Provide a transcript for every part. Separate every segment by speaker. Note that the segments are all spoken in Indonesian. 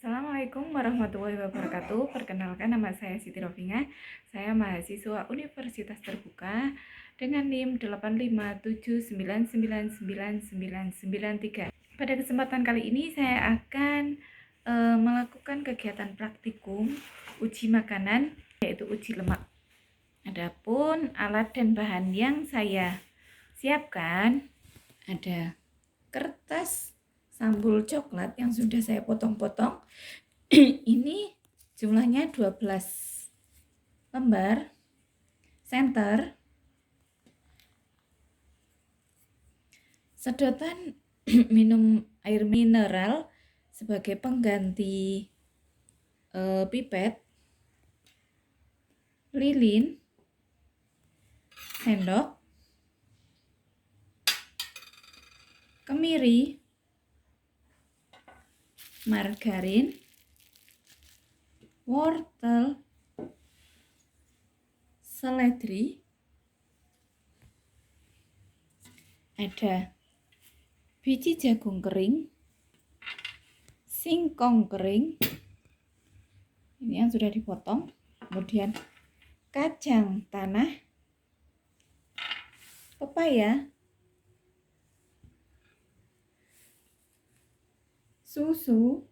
Speaker 1: Assalamualaikum warahmatullahi wabarakatuh. Perkenalkan, nama saya Siti Rofinga. Saya mahasiswa Universitas Terbuka dengan NIM 857999993. Pada kesempatan kali ini saya akan melakukan kegiatan praktikum uji makanan, yaitu uji lemak. Adapun alat dan bahan yang saya siapkan ada kertas sambal coklat yang sudah saya potong-potong. Ini jumlahnya 12 lembar, senter, sedotan minum air mineral sebagai pengganti pipet, lilin, sendok, kemiri, margarin, wortel, seledri, ada biji jagung kering, singkong kering, ini yang sudah dipotong, kemudian kacang tanah, pepaya, susu,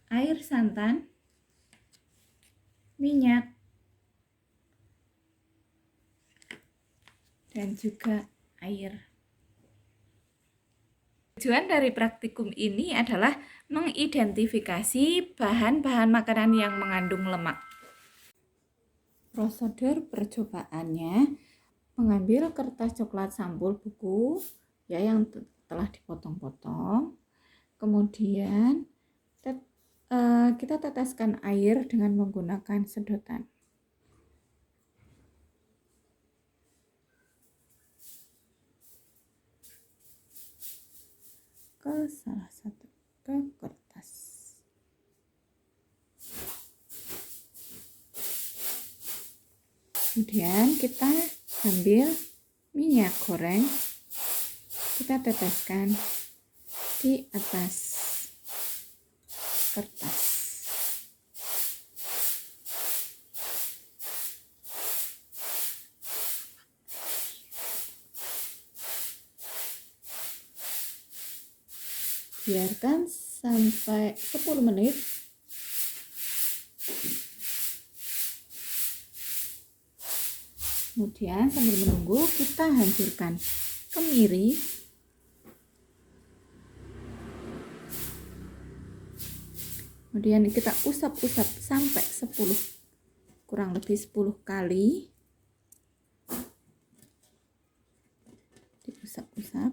Speaker 1: air santan, minyak, dan juga air. Tujuan dari praktikum ini adalah mengidentifikasi bahan-bahan makanan yang mengandung lemak. Prosedur percobaannya, mengambil kertas coklat sambal buku ya yang telah dipotong-potong, kemudian kita teteskan air dengan menggunakan sedotan. Ke salah satu kertas. Kemudian kita ambil minyak goreng, kita teteskan di atas kertas. Biarkan sampai 10 menit. Kemudian sambil menunggu kita hancurkan kemiri, kemudian kita usap-usap sampai 10, kurang lebih 10 kali. Diusap-usap.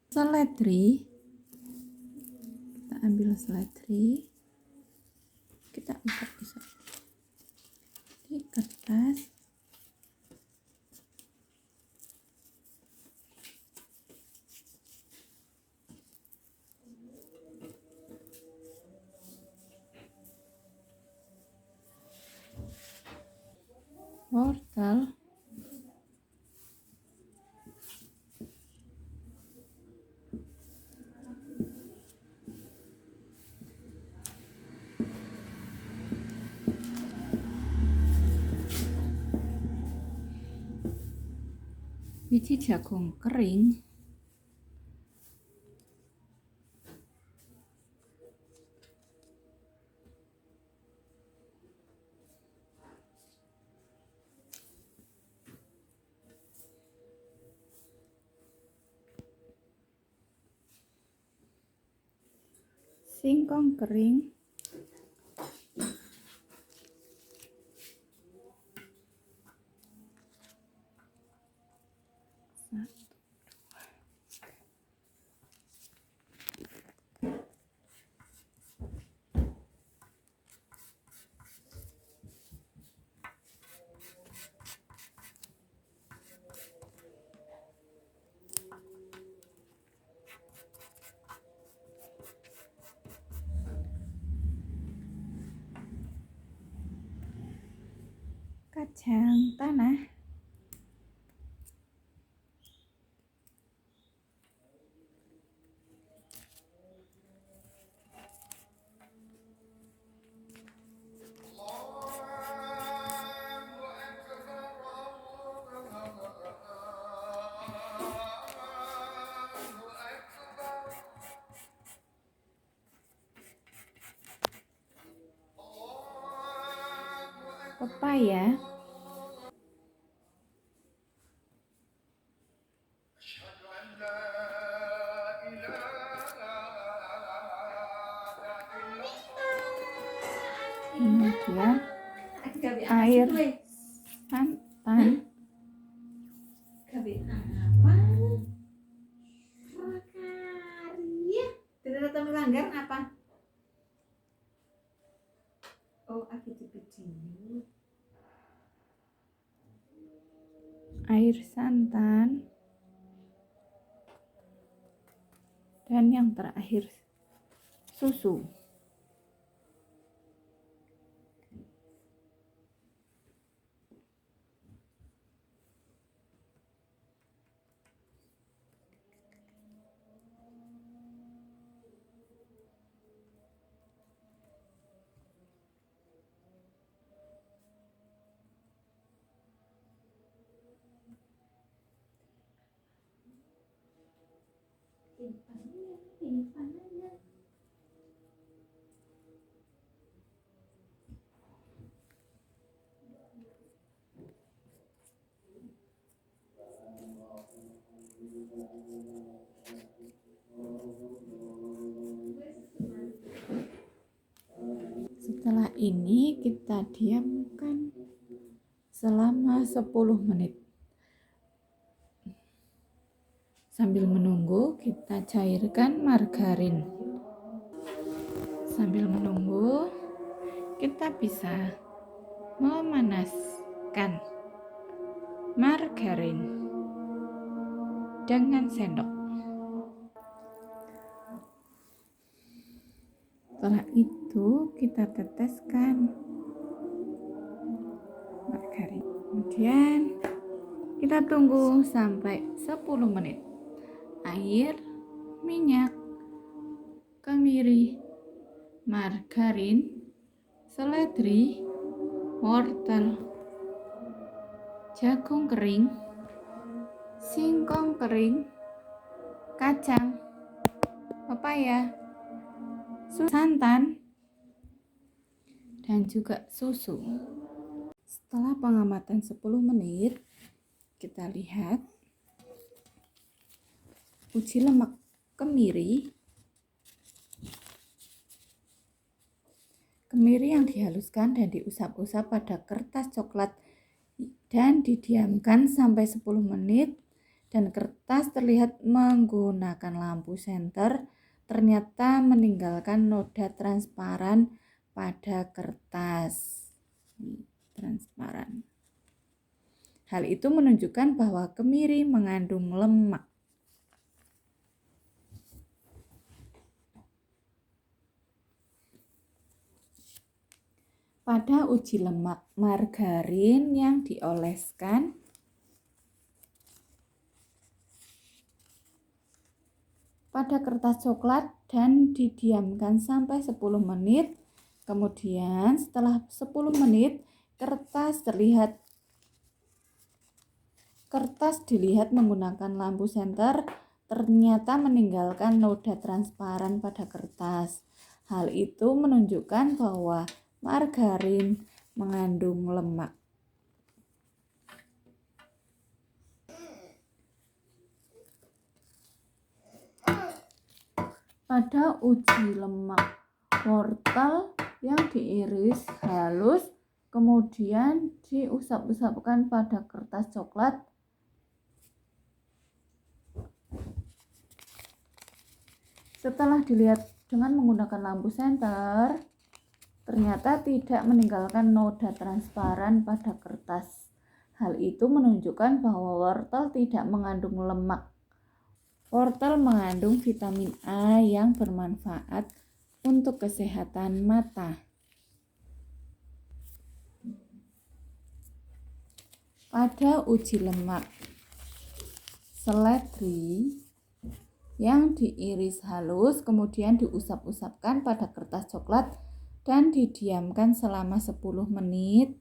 Speaker 1: Seledri, kita ambil seledri, kita usap-usap di kertas. Wortel, biji jagung kering, singkong kering, kacang tanah, pepaya, kemudian air santan, air santan, dan yang terakhir susu. Setelah ini kita diamkan selama 10 menit. Sambil menunggu, kita cairkan margarin. Sambil menunggu, kita bisa memanaskan margarin dengan sendok. Setelah itu, kita teteskan margarin. Kemudian, kita tunggu sampai 10 menit. Air, minyak, kemiri, margarin, seledri, wortel, jagung kering, singkong kering, kacang, pepaya, santan, dan juga susu. Setelah pengamatan 10 menit, kita lihat uji lemak kemiri yang dihaluskan dan diusap-usap pada kertas coklat dan didiamkan sampai 10 menit, dan kertas terlihat menggunakan lampu senter ternyata meninggalkan noda transparan pada kertas. Transparan. Hal itu menunjukkan bahwa kemiri mengandung lemak. Pada uji lemak margarin yang dioleskan pada kertas coklat dan didiamkan sampai 10 menit. Kemudian setelah 10 menit kertas dilihat menggunakan lampu senter ternyata meninggalkan noda transparan pada kertas. Hal itu menunjukkan bahwa margarin mengandung lemak. Pada uji lemak wortel yang diiris halus kemudian diusap-usapkan pada kertas coklat, setelah dilihat dengan menggunakan lampu senter ternyata tidak meninggalkan noda transparan pada kertas. Hal itu menunjukkan bahwa wortel tidak mengandung lemak. Wortel mengandung vitamin A yang bermanfaat untuk kesehatan mata. Pada uji lemak seledri yang diiris halus kemudian diusap-usapkan pada kertas coklat dan didiamkan selama 10 menit.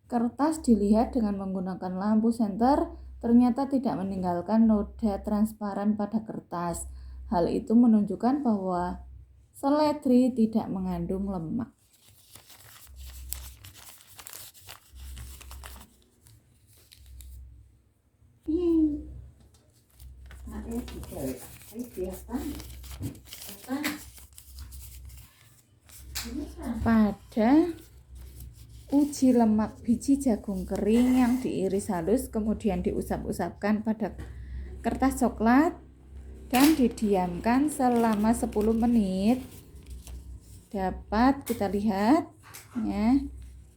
Speaker 1: Kertas dilihat dengan menggunakan lampu senter, ternyata tidak meninggalkan noda transparan pada kertas. Hal itu menunjukkan bahwa seledri tidak mengandung lemak. Pada uji lemak biji jagung kering yang diiris halus kemudian diusap-usapkan pada kertas coklat dan didiamkan selama 10 menit. Dapat kita lihat ya,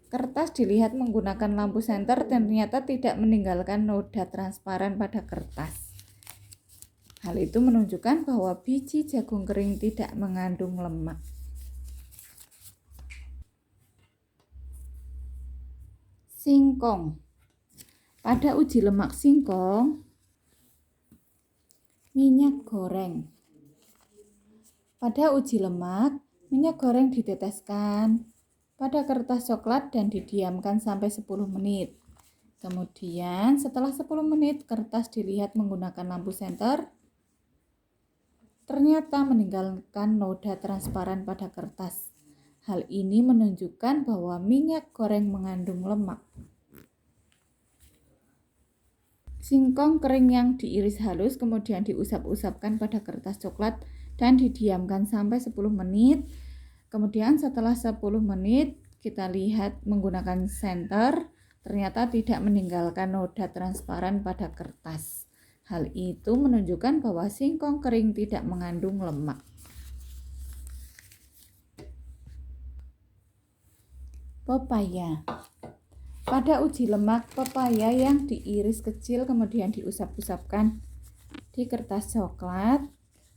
Speaker 1: kertas dilihat menggunakan lampu senter dan ternyata tidak meninggalkan noda transparan pada kertas. Hal itu menunjukkan bahwa biji jagung kering tidak mengandung lemak. Singkong. Pada uji lemak singkong, minyak goreng. Pada uji lemak, minyak goreng diteteskan pada kertas coklat dan didiamkan sampai 10 menit. Kemudian setelah 10 menit kertas dilihat menggunakan lampu senter, ternyata meninggalkan noda transparan pada kertas. Hal ini menunjukkan bahwa minyak goreng mengandung lemak. Singkong kering yang diiris halus kemudian diusap-usapkan pada kertas coklat dan didiamkan sampai 10 menit. Kemudian setelah 10 menit kita lihat menggunakan senter, ternyata tidak meninggalkan noda transparan pada kertas. Hal itu menunjukkan bahwa singkong kering tidak mengandung lemak. Pepaya. Pada uji lemak pepaya yang diiris kecil kemudian diusap-usapkan di kertas coklat.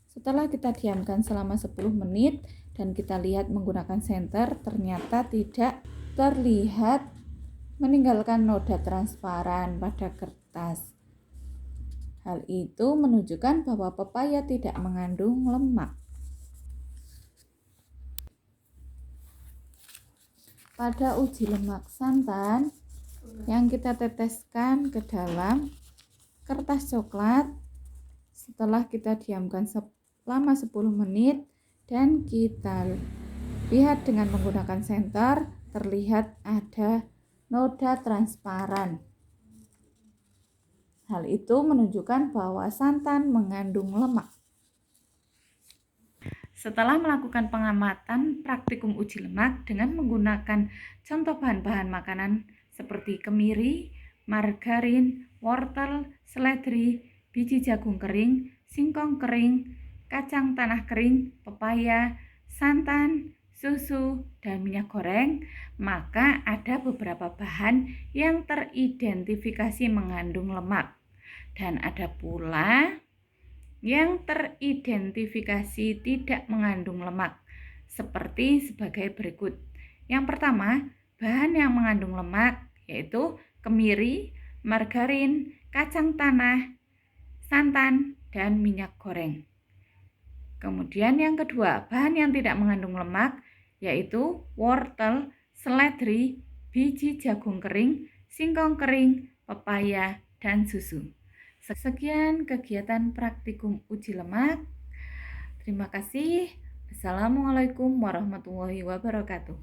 Speaker 1: Setelah kita diamkan selama 10 menit dan kita lihat menggunakan senter, ternyata tidak terlihat meninggalkan noda transparan pada kertas. Hal itu menunjukkan bahwa pepaya tidak mengandung lemak. Pada uji lemak santan yang kita teteskan ke dalam kertas coklat, setelah kita diamkan selama 10 menit dan kita lihat dengan menggunakan senter, terlihat ada noda transparan. Hal itu menunjukkan bahwa santan mengandung lemak. Setelah melakukan pengamatan praktikum uji lemak dengan menggunakan contoh bahan-bahan makanan seperti kemiri, margarin, wortel, seledri, biji jagung kering, singkong kering, kacang tanah kering, pepaya, santan, susu, dan minyak goreng, maka ada beberapa bahan yang teridentifikasi mengandung lemak. Dan ada pula yang teridentifikasi tidak mengandung lemak, seperti sebagai berikut. Yang pertama, bahan yang mengandung lemak yaitu kemiri, margarin, kacang tanah, santan, dan minyak goreng. Kemudian yang kedua, bahan yang tidak mengandung lemak yaitu wortel, seledri, biji jagung kering, singkong kering, pepaya, dan susu. Sekian kegiatan praktikum uji lemak. Terima kasih. Assalamualaikum warahmatullahi wabarakatuh.